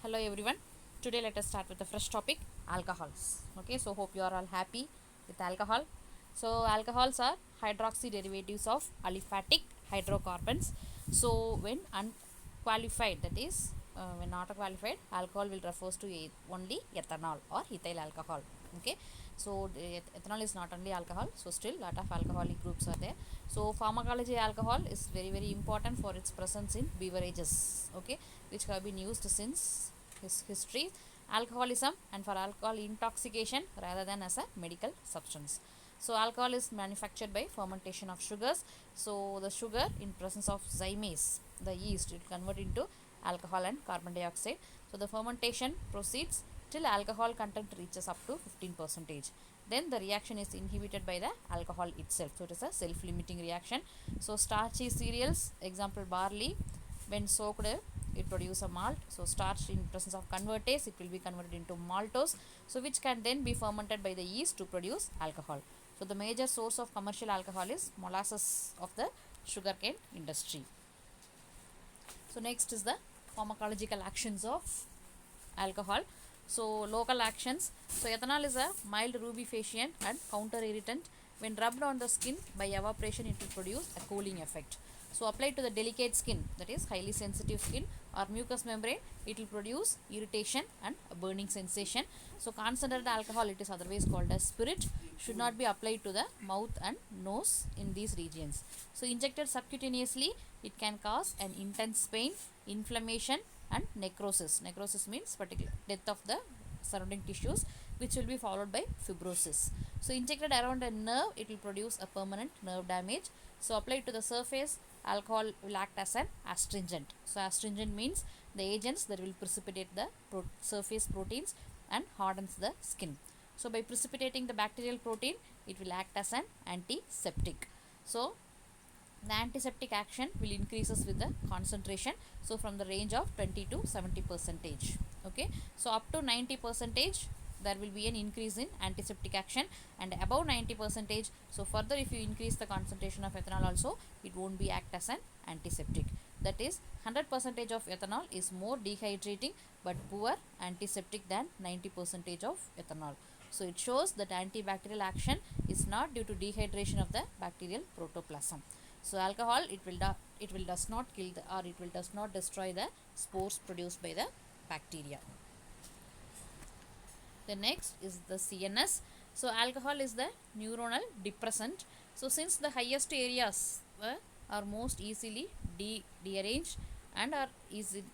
Hello everyone. Today let us start with a fresh topic, alcohols. Okay, so hope you are all happy with alcohol. So alcohols are hydroxy derivatives of aliphatic hydrocarbons. So when unqualified, that is when not qualified, alcohol will refers to only ethanol or ethyl alcohol. Okay, so ethanol is not only alcohol, so still lot of alcoholic groups are there. So pharmacology alcohol is very important for its presence in beverages, okay, which have been used since his history, alcoholism, and for alcohol intoxication rather than as a medical substance. So alcohol is manufactured by fermentation of sugars. So the sugar in presence of zymase, the yeast, it convert into alcohol and carbon dioxide. So the fermentation proceeds till alcohol content reaches up to 15%. Then the reaction is inhibited by the alcohol itself. So it is a self-limiting reaction. So starchy cereals, example barley, when soaked, it produces a malt. So starch in presence of convertase, it will be converted into maltose, so which can then be fermented by the yeast to produce alcohol. So the major source of commercial alcohol is molasses of the sugarcane industry. So next is the pharmacological actions of alcohol. So local actions. So ethanol is a mild rubefacient and counter irritant. When rubbed on the skin by evaporation, it will produce a cooling effect. So applied to the delicate skin, that is highly sensitive skin or mucous membrane, it will produce irritation and a burning sensation. So concentrated alcohol, it is otherwise called as spirit, should not be applied to the mouth and nose in these regions. So injected subcutaneously, it can cause an intense pain, inflammation, and necrosis. Necrosis means particular death of the surrounding tissues, which will be followed by fibrosis. So injected around a nerve, it will produce a permanent nerve damage. So applied to the surface, alcohol will act as an astringent. So astringent means the agents that will precipitate the surface proteins and hardens the skin. So by precipitating the bacterial protein, it will act as an antiseptic. So the antiseptic action will increases with the concentration, so from the range of 20 to 70%. Okay, so up to 90% there will be an increase in antiseptic action, and above 90%, so further if you increase the concentration of ethanol also, it won't be act as an antiseptic. That is 100% of ethanol is more dehydrating but poor antiseptic than 90% of ethanol. So it shows that antibacterial action is not due to dehydration of the bacterial protoplasm. So alcohol, it will does not kill the, or it will does not destroy the spores produced by the bacteria. The next is the CNS. So alcohol is the neuronal depressant. So since the highest areas are most easily dearranged and are easy,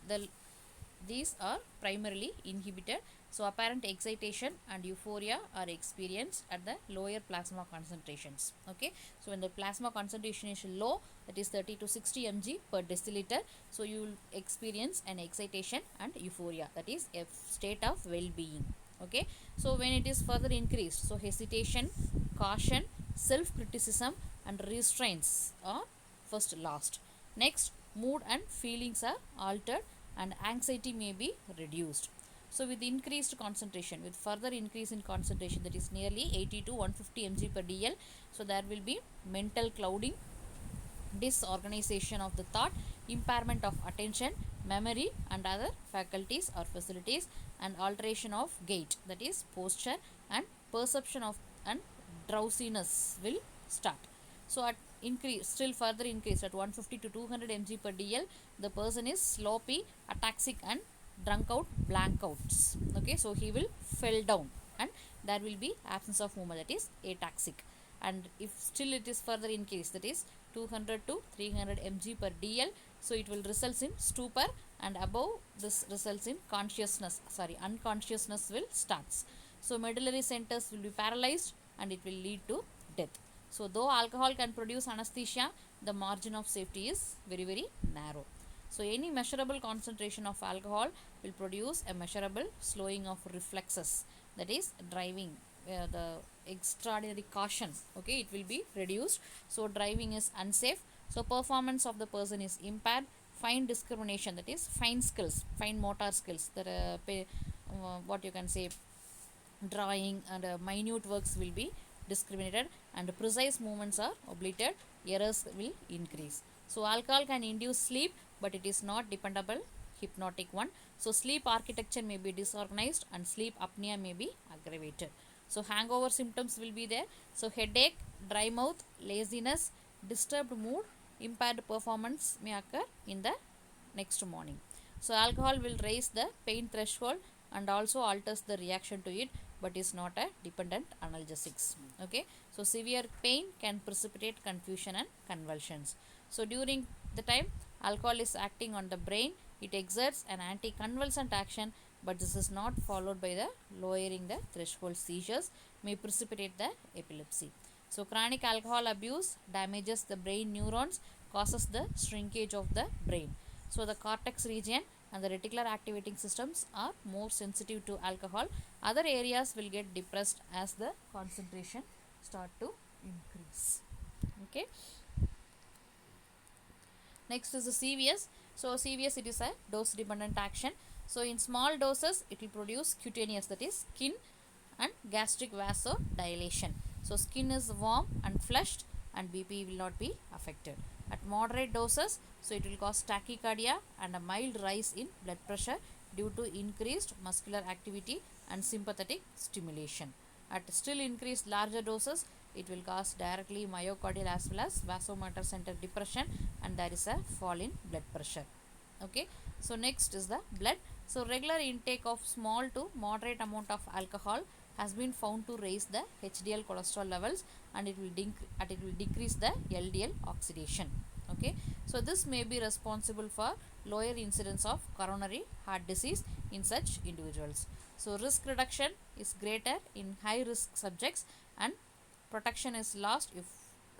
these are primarily inhibited. So apparent excitation and euphoria are experienced at the lower plasma concentrations. Okay, so when the plasma concentration is low, that is 30 to 60 mg per deciliter, so you will experience an excitation and euphoria, that is a state of well-being. Okay, so when it is further increased, so hesitation, caution, self-criticism, and restraints are first lost. Next, mood and feelings are altered and anxiety may be reduced. So with increased concentration, with further increase in concentration, that is nearly 80 to 150 mg per dl, so there will be mental clouding, disorganization of the thought, impairment of attention, memory, and other faculties or facilities, and alteration of gait, that is posture, and perception of and drowsiness will start. So at increase, still further increase at 150 to 200 mg per dl, the person is sloppy, ataxic, and drunk out, blank outs. Okay, so he will fell down and there will be absence of movement, that is ataxic. And if still it is further increased, that is 200 to 300 mg per dl, so it will result in stupor, and above this results in unconsciousness will starts. So medullary centers will be paralyzed and it will lead to death. So though alcohol can produce anesthesia, the margin of safety is very narrow. So any measurable concentration of alcohol will produce a measurable slowing of reflexes, that is driving, the extraordinary caution, okay, it will be reduced. So driving is unsafe, so performance of the person is impaired, fine discrimination, that is fine skills, fine motor skills, that what you can say, drawing and minute works will be discriminated, and precise movements are obliterated, errors will increase. So alcohol can induce sleep, but it is not dependable hypnotic one. So sleep architecture may be disorganized and sleep apnea may be aggravated. So hangover symptoms will be there. So headache, dry mouth, laziness, disturbed mood, impaired performance may occur in the next morning. So alcohol will raise the pain threshold and also alters the reaction to it, but is not a dependent analgesics. Okay, so severe pain can precipitate confusion and convulsions. So during the time alcohol is acting on the brain, it exerts an anticonvulsant action, but this is not followed by the lowering the threshold seizures may precipitate the epilepsy. So chronic alcohol abuse damages the brain neurons, causes the shrinkage of the brain. So the cortex region and the reticular activating systems are more sensitive to alcohol. Other areas will get depressed as the concentration start to increase. Okay. Next is the CVS. So CVS, it is a dose dependent action. So in small doses it will produce cutaneous, that is skin and gastric vasodilation. So skin is warm and flushed and BP will not be affected. At moderate doses, so it will cause tachycardia and a mild rise in blood pressure due to increased muscular activity and sympathetic stimulation. At still increased larger doses, it will cause directly myocardial as well as vasomotor center depression, and there is a fall in blood pressure. Okay, so next is the blood. So regular intake of small to moderate amount of alcohol has been found to raise the HDL cholesterol levels, and it will decrease the LDL oxidation. Okay, so this may be responsible for lower incidence of coronary heart disease in such individuals. So risk reduction is greater in high risk subjects, and protection is lost if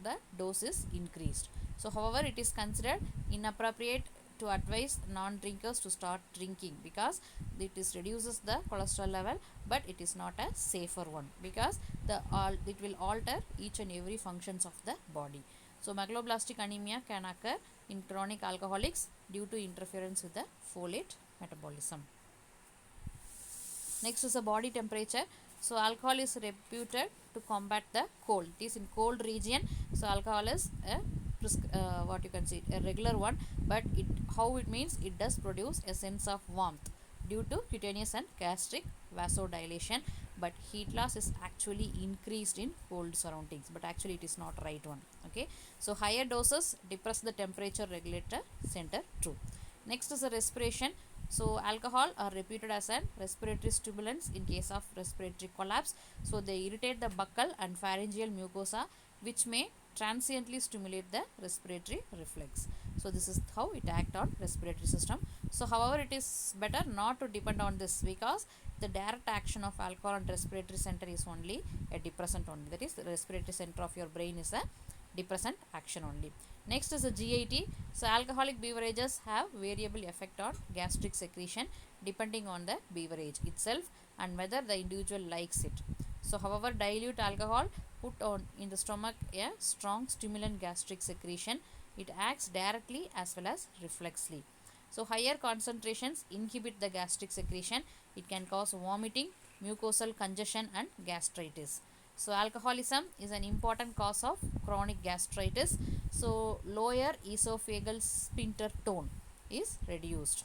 the dose is increased. So however, it is considered inappropriate to advise non-drinkers to start drinking, because it is reduces the cholesterol level, but it is not a safer one, because it will alter each and every functions of the body. So megaloblastic anemia can occur in chronic alcoholics due to interference with the folate metabolism. Next is the body temperature. So alcohol is reputed to combat the cold. It is in cold region. So alcohol is a what you can see a regular one, but how it means it does produce a sense of warmth due to cutaneous and gastric vasodilation, but heat loss is actually increased in cold surroundings, but actually it is not right one. Okay, so higher doses depress the temperature regulator center too. Next is the respiration. So alcohol are reputed as an respiratory stimulants in case of respiratory collapse. So they irritate the buccal and pharyngeal mucosa, which may transiently stimulate the respiratory reflex. So this is how it acts on respiratory system. So however, it is better not to depend on this, because the direct action of alcohol on respiratory center is only a depressant only. That is, the respiratory center of your brain is a depressant action only. Next is the GIT. So alcoholic beverages have variable effect on gastric secretion depending on the beverage itself and whether the individual likes it. So however, dilute alcohol put on in the stomach a strong stimulant gastric secretion. It acts directly as well as reflexly. So higher concentrations inhibit the gastric secretion. It can cause vomiting, mucosal congestion and gastritis. So alcoholism is an important cause of chronic gastritis. So lower esophageal sphincter tone is reduced,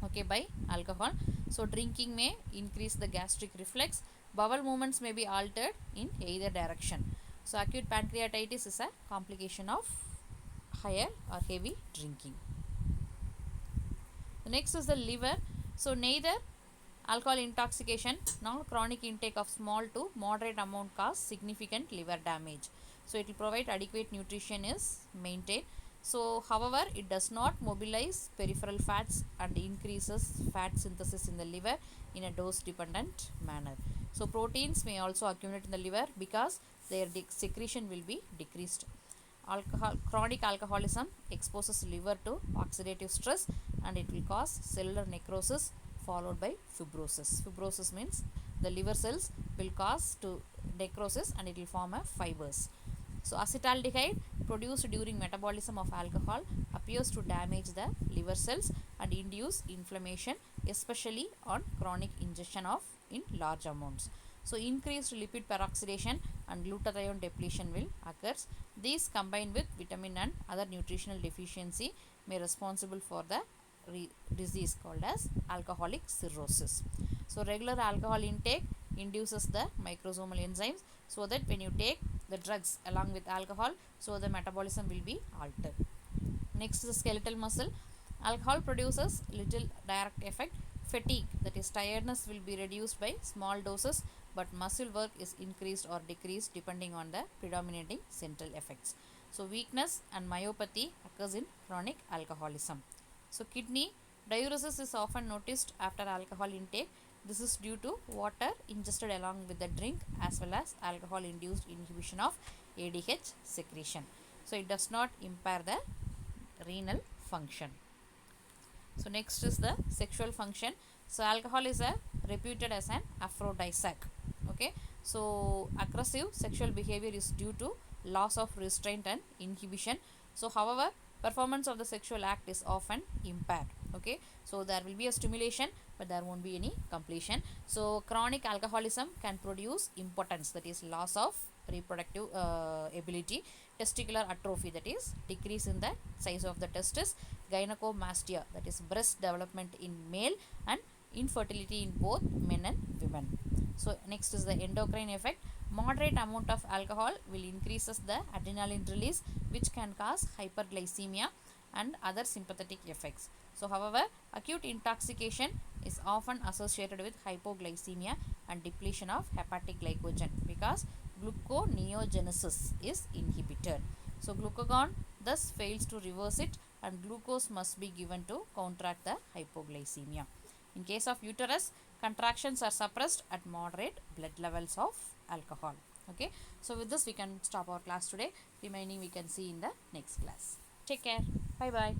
okay, by alcohol. So drinking may increase the gastric reflex. Bowel movements may be altered in either direction. So acute pancreatitis is a complication of higher or heavy drinking. The next is the liver. So neither alcohol intoxication nor chronic intake of small to moderate amount cause significant liver damage. So it will provide adequate nutrition is maintained. So however, it does not mobilize peripheral fats and increases fat synthesis in the liver in a dose dependent manner. So proteins may also accumulate in the liver because their secretion will be decreased. Chronic alcoholism exposes liver to oxidative stress, and it will cause cellular necrosis followed by fibrosis. Fibrosis means the liver cells will cause to necrosis and it will form a fibers. So acetaldehyde produced during metabolism of alcohol appears to damage the liver cells and induce inflammation, especially on chronic ingestion of in large amounts. So increased lipid peroxidation and glutathione depletion will occur. These combined with vitamin and other nutritional deficiency may responsible for the disease called as alcoholic cirrhosis. So regular alcohol intake induces the microsomal enzymes, so that when you take the drugs along with alcohol, so the metabolism will be altered. Next is the skeletal muscle. Alcohol produces little direct effect. Fatigue, that is tiredness, will be reduced by small doses, but muscle work is increased or decreased depending on the predominating central effects. So weakness and myopathy occurs in chronic alcoholism. So kidney diuresis is often noticed after alcohol intake. This is due to water ingested along with the drink as well as alcohol induced inhibition of ADH secretion. So it does not impair the renal function. So next is the sexual function. So alcohol is reputed as an aphrodisiac. Okay. So aggressive sexual behavior is due to loss of restraint and inhibition. So however, performance of the sexual act is often impaired. Okay. So there will be a stimulation, but there won't be any completion. So chronic alcoholism can produce impotence, that is loss of reproductive ability, testicular atrophy, that is decrease in the size of the testis, gynecomastia, that is breast development in male, and infertility in both men and women. So next is the endocrine effect. Moderate amount of alcohol will increases the adrenaline release, which can cause hyperglycemia and other sympathetic effects. So however, acute intoxication is often associated with hypoglycemia and depletion of hepatic glycogen, because gluconeogenesis is inhibited. So glucagon thus fails to reverse it, and glucose must be given to counteract the hypoglycemia. In case of uterus, contractions are suppressed at moderate blood levels of alcohol. Okay. So with this we can stop our class today. Remaining we can see in the next class. Take care. Bye bye.